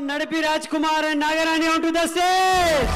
Nadapi Rajkumar and Nagarani onto the stage.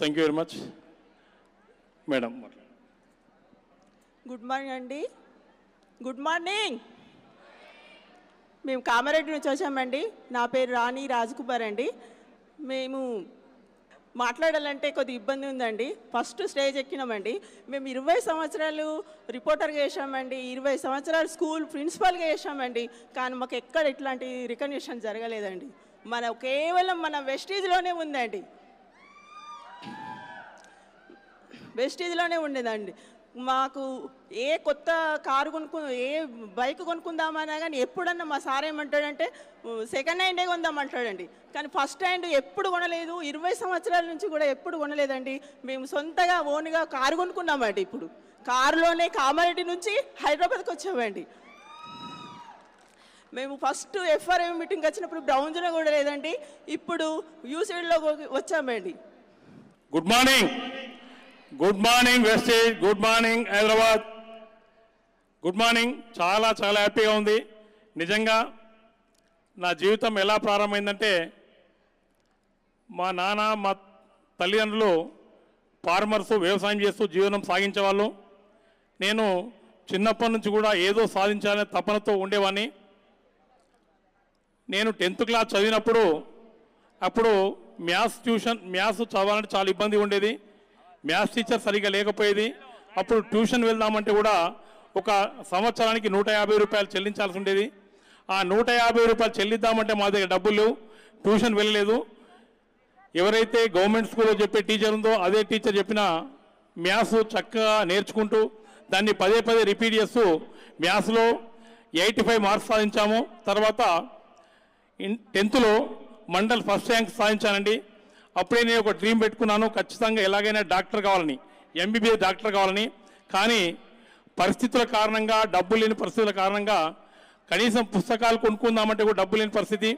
Thank you very much. Madam. Good morning, Andy. Good morning. మేము కామారెడ్డి నుంచి వచ్చామండి. నా పేరు రాణి రాజ్కుమార్ అండి. మేము మాట్లాడాలంటే కొద్ది ఇబ్బంది ఉందండి. ఫస్ట్ స్టేజ్ ఎక్కినామండి. మేము 20 సంవత్సరాలు రిపోర్టర్గా చేసామండి. 20 సంవత్సరాలు స్కూల్ ప్రిన్సిపల్గా చేసామండి. కానీ మాకు ఎక్కడ ఇట్లాంటి రికగ్నిషన్ జరగలేదండి. కేవలం మన వెస్టీజ్లోనే ఉందండి. వెస్టీజ్లోనే ఉండేదండి. మాకు ఏ కొత్త కారు ఏ బైక్ కొనుక్కుందామన్నా కానీ ఎప్పుడన్నా మా సార్ ఏమంటాడంటే సెకండ్ హ్యాండే కొందామంటాడండి. కానీ ఫస్ట్ హ్యాండ్ ఎప్పుడు కొనలేదు. 20 సంవత్సరాల నుంచి కూడా ఎప్పుడు కొనలేదండి. మేము సొంతగా ఓన్గా కారు కొనుక్కున్నామండి. ఇప్పుడు కారులోనే కామారెడ్డి నుంచి హైదరాబాద్కి వచ్చామండి. మేము ఫస్ట్ ఎఫ్ఆర్ఐ మీటింగ్కి వచ్చినప్పుడు బ్రౌన్జ్లో కూడా లేదండి. ఇప్పుడు యూసీడ్లో వచ్చామండి. Good morning. గుడ్ మార్నింగ్ వెస్టేజ్. Good morning Hyderabad. Good morning. చాలా చాలా హ్యాపీగా ఉంది. నిజంగా నా జీవితం ఎలా ప్రారంభమైందంటే మా నాన్న మా తల్లిదండ్రులు ఫార్మర్స్, వ్యవసాయం చేస్తూ జీవనం సాగించేవాళ్ళు. నేను చిన్నప్పటి నుంచి కూడా ఏదో సాధించాలనే తపనతో ఉండేవాడిని. నేను 10th క్లాస్ చదివినప్పుడు అప్పుడు మ్యాథ్స్ చదవాలంటే చాలా ఇబ్బంది ఉండేది. మ్యాథ్స్ టీచర్ సరిగ్గా లేకపోయేది. అప్పుడు ట్యూషన్ వెళ్దామంటే కూడా ఒక సంవత్సరానికి 150 రూపాయలు చెల్లించాల్సి ఉండేది. ఆ 150 రూపాయలు చెల్లిద్దామంటే మా దగ్గర డబ్బులు లేవు. ట్యూషన్ వెళ్ళలేదు. ఎవరైతే గవర్నమెంట్ స్కూల్లో చెప్పే టీచర్ ఉందో అదే టీచర్ చెప్పిన మ్యాథ్స్ చక్కగా నేర్చుకుంటూ దాన్ని పదే రిపీట్ చేస్తూ మ్యాథ్స్లో 85 మార్క్స్ సాధించాము. తర్వాత 10th మండల్ ఫస్ట్ ర్యాంక్ సాధించానండి. అప్పుడే నేను ఒక డ్రీమ్ పెట్టుకున్నాను, ఖచ్చితంగా ఎలాగైనా డాక్టర్ కావాలని, ఎంబీబీఎస్ డాక్టర్ కావాలని. కానీ పరిస్థితుల కారణంగా, డబ్బు లేని పరిస్థితుల కారణంగా కనీసం పుస్తకాలు కొనుక్కుందామంటే కూడా డబ్బు లేని పరిస్థితి.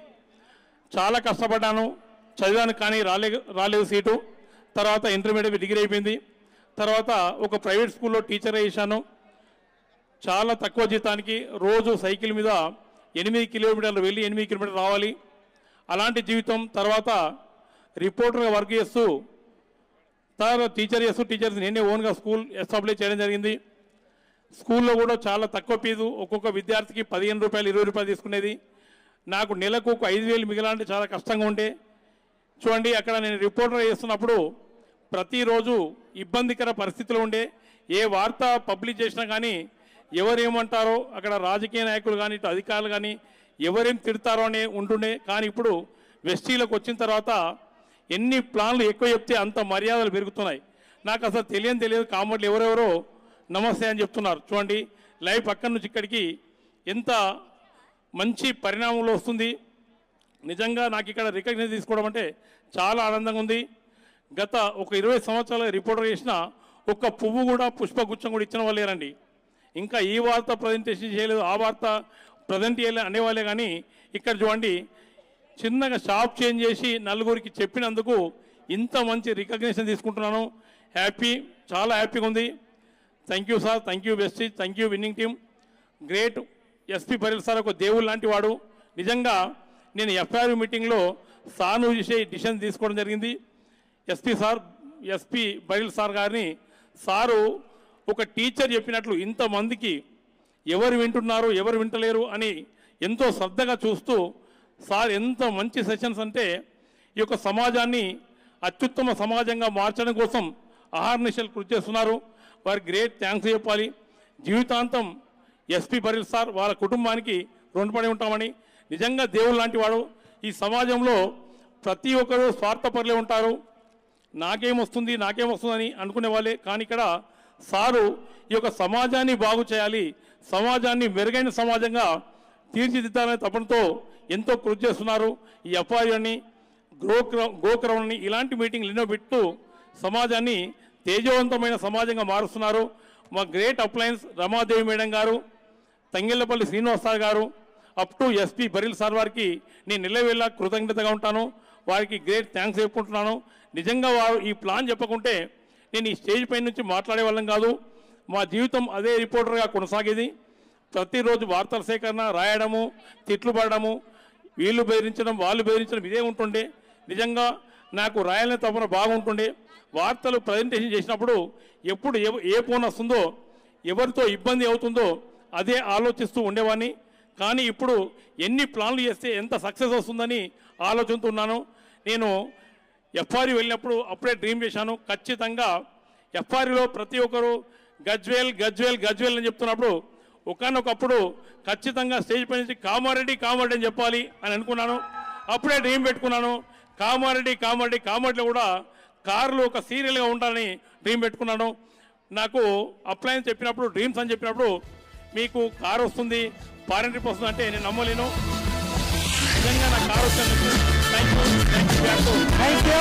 చాలా కష్టపడ్డాను, చదివాను, కానీ రాలేదు సీటు. తర్వాత ఇంటర్మీడియట్ డిగ్రీ అయిపోయింది. తర్వాత ఒక ప్రైవేట్ స్కూల్లో టీచర్ చేశాను. చాలా తక్కువ జీతానికి రోజు సైకిల్ మీద 8 కిలోమీటర్లు వెళ్ళి 8 కిలోమీటర్లు రావాలి. అలాంటి జీవితం. తర్వాత రిపోర్టర్గా వర్క్ చేస్తూ తర్వాత టీచర్స్ నేనే ఓన్గా స్కూల్ ఎస్టాబ్లిష్ చేయడం జరిగింది. స్కూల్లో కూడా చాలా తక్కువ ఫీజు, ఒక్కొక్క విద్యార్థికి 15 రూపాయలు 20 రూపాయలు తీసుకునేది. నాకు నెలకు ఒక 5,000 మిగలాలంటే చాలా కష్టంగా ఉండే. చూడండి, అక్కడ నేను రిపోర్టర్ చేస్తున్నప్పుడు ప్రతిరోజు ఇబ్బందికర పరిస్థితులు ఉండే. ఏ వార్త పబ్లిష్ చేసినా కానీ ఎవరేమంటారో, అక్కడ రాజకీయ నాయకులు కానీ ఇటు అధికారులు కానీ ఎవరేం తిడతారో అని ఉంటుండే. కానీ ఇప్పుడు వెస్టీలకు వచ్చిన తర్వాత ఎన్ని ప్లాన్లు ఎక్కువ చెప్తే అంత మర్యాదలు పెరుగుతున్నాయి. నాకు అసలు తెలియదు. కామెంట్లు ఎవరెవరో నమస్తే అని చెప్తున్నారు. చూడండి, లైవ్ పక్కన నుంచి ఇక్కడికి ఎంత మంచి పరిణామంలో వస్తుంది. నిజంగా నాకు ఇక్కడ రికగ్నైజ్ తీసుకోవడం అంటే చాలా ఆనందంగా ఉంది. గత ఒక 20 సంవత్సరాల రిపోర్టర్ చేసిన ఒక్క పువ్వు కూడా, పుష్పగుచ్చం కూడా ఇచ్చిన వాళ్ళు లేరండి. ఇంకా ఈ వార్త ప్రజెంటేషన్ చేయలేదు, ఆ వార్త ప్రజెంట్ చేయలేదు అనేవాళ్ళే. కానీ ఇక్కడ చూడండి, చిన్నగా షాప్ చేంజ్ చేసి నలుగురికి చెప్పినందుకు ఇంత మంచి రికగ్నిషన్ తీసుకుంటున్నాను. చాలా హ్యాపీగా ఉంది. Thank you sir, thank you Vestige, thank you winning team. Great. SP పరిల్ సార్ ఒక దేవుడు లాంటి వాడు. నిజంగా నేను ఎఫ్ఐఆర్ మీటింగ్లో సాను చేసే డిసిషన్ తీసుకోవడం జరిగింది. ఎస్పీ పరిల్ సార్ గారిని సారు ఒక టీచర్ చెప్పినట్లు ఇంతమందికి ఎవరు వింటున్నారు ఎవరు వింటలేరు అని ఎంతో శ్రద్ధగా చూస్తూ సార్ ఎంత మంచి సెషన్స్ అంటే ఈ యొక్క సమాజాన్ని అత్యుత్తమ సమాజంగా మార్చడం కోసం అహర్నిశలు కృషి చేస్తున్నారు. వారికి గ్రేట్ థ్యాంక్స్ చెప్పాలి. జీవితాంతం ఎస్పీ పరిల్ సార్ వాళ్ళ కుటుంబానికి రుణపడి ఉంటామని. నిజంగా దేవుడు లాంటి వాడు. ఈ సమాజంలో ప్రతి ఒక్కరూ స్వార్థపరులే ఉంటారు. నాకేమొస్తుందని అనుకునే వాళ్ళే. కానీ ఇక్కడ సారు ఈ యొక్క సమాజాన్ని బాగు చేయాలి, సమాజాన్ని మెరుగైన సమాజంగా తీర్చిదిద్దాలనే తపనతో ఎంతో కృషి చేస్తున్నారు. ఈ ఎఫ్ఐఆర్ని గోక్రౌండ్ని ఇలాంటి మీటింగ్లు ఎన్నో పెట్టు సమాజాన్ని తేజవంతమైన సమాజంగా మారుస్తున్నారు. మా గ్రేట్ అప్లయన్స్ రమాదేవి మేడం గారు, తంగెళ్లపల్లి శ్రీనివాస్ సార్ గారు, అప్ టు ఎస్పీ బరిల్ సార్ వారికి నేను నిలవేళ కృతజ్ఞతగా ఉంటాను. వారికి గ్రేట్ థ్యాంక్స్ చెప్పుకుంటున్నాను. నిజంగా వారు ఈ ప్లాన్ చెప్పకుంటే నేను ఈ స్టేజ్ పై నుంచి మాట్లాడే వాళ్ళం కాదు. మా జీవితం అదే రిపోర్టర్గా కొనసాగేది. ప్రతిరోజు వార్తల సేకరణ, రాయడము, తిట్లు పడడము, వీళ్ళు బెదిరించడం వాళ్ళు బెదిరించడం ఇదే ఉంటుండే. నిజంగా నాకు రాయాలనే తపన బాగుంటుండే. వార్తలు ప్రజెంటేషన్ చేసినప్పుడు ఎప్పుడు ఏ ఫోన్ వస్తుందో, ఎవరితో ఇబ్బంది అవుతుందో అదే ఆలోచిస్తూ ఉండేవాడిని. కానీ ఇప్పుడు ఎన్ని ప్లాన్లు చేస్తే ఎంత సక్సెస్ వస్తుందని ఆలోచిస్తున్నాను. నేను ఎఫ్ఆర్ఈ వెళ్ళినప్పుడు అప్పుడే డ్రీమ్ చేశాను, ఖచ్చితంగా ఎఫ్ఆర్ఈలో ప్రతి ఒక్కరు గజ్వేల్ గజ్వేల్ గజ్వేల్ అని చెప్తున్నప్పుడు ఒకనొకప్పుడు ఖచ్చితంగా స్టేజ్ పై నుంచి కామారెడ్డి కామారెడ్డి అని చెప్పాలి అని అనుకున్నాను. అప్పుడే డ్రీమ్ పెట్టుకున్నాను, కామారెడ్డిలో కూడా కార్లు ఒక సీరియల్గా ఉండాలని డ్రీమ్ పెట్టుకున్నాను. నాకు అప్లయన్స్ చెప్పినప్పుడు, డ్రీమ్స్ అని చెప్పినప్పుడు మీకు కారు వస్తుంది, ఫారెన్ ట్రిప్ వస్తుంది అంటే నేను నమ్మలేను. నిజంగా నాకు కారు వచ్చింది. Thank you.